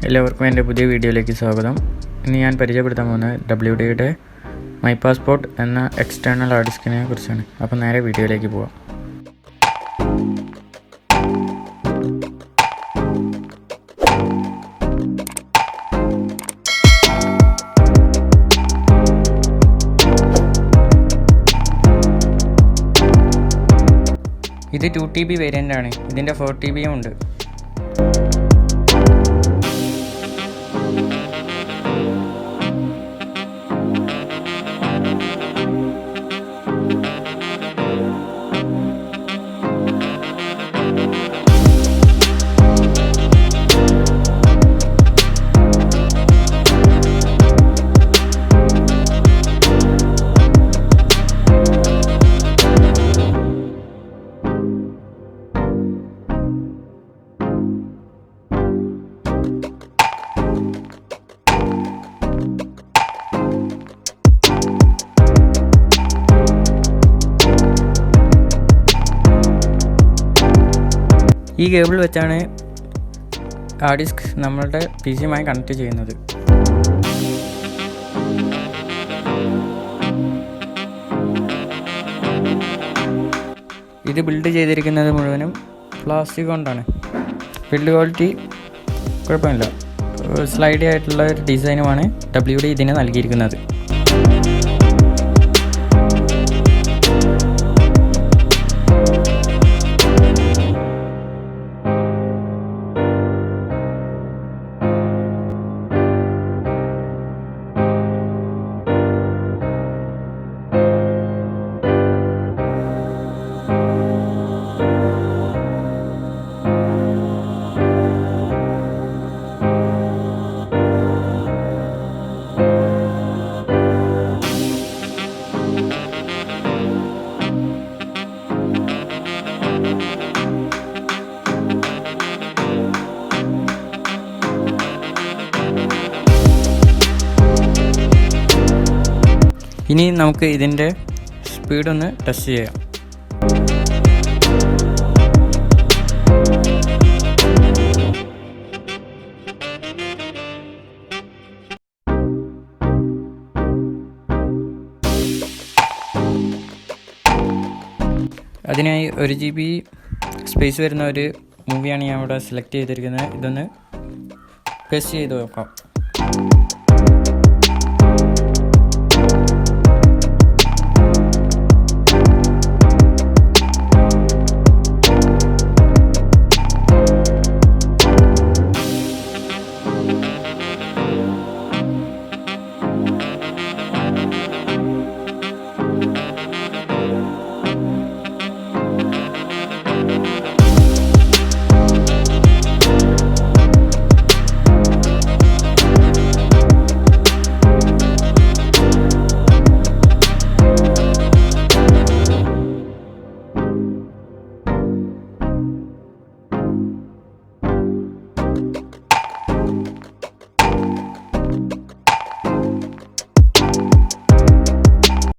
എല്ലാവർക്കും എൻ്റെ പുതിയ വീഡിയോയിലേക്ക് സ്വാഗതം. ഇന്ന് ഞാൻ പരിചയപ്പെടുത്താൻ പോകുന്നത് WDയുടെ മൈ പാസ്പോർട്ട് എന്ന എക്സ്റ്റേണൽ ഹാർഡ് ഡിസ്കിനെ കുറിച്ചാണ്. അപ്പോൾ നേരെ വീഡിയോയിലേക്ക് പോകാം. ഇത് 2TB വേരിയൻ്റ് ആണ്. ഇതിൻ്റെ 4TBയും ഉണ്ട്. ഈ കേബിൾ വെച്ചാണ് ഹാർഡ് ഡിസ്ക് നമ്മളുടെ PC-യുമായി കണക്ട് ചെയ്യുന്നത്. ഇത് ബിൽഡ് ചെയ്തിരിക്കുന്നത് മുഴുവനും പ്ലാസ്റ്റിക് കൊണ്ടാണ്. ബിൽഡ് ക്വാളിറ്റി കുഴപ്പമില്ല. സ്ലൈഡി ആയിട്ടുള്ള ഒരു ഡിസൈനുമാണ് WD ഇതിന് നൽകിയിരിക്കുന്നത്. ഇനി നമുക്ക് ഇതിൻ്റെ സ്പീഡൊന്ന് ടെസ്റ്റ് ചെയ്യാം. അതിനായി 1 GB സ്പേസ് വരുന്ന ഒരു മൂവിയാണ് ഞാൻ ഇവിടെ സെലക്ട് ചെയ്തിരിക്കുന്നത്. ഇതൊന്ന് പേസ്റ്റ് ചെയ്ത് നോക്കാം.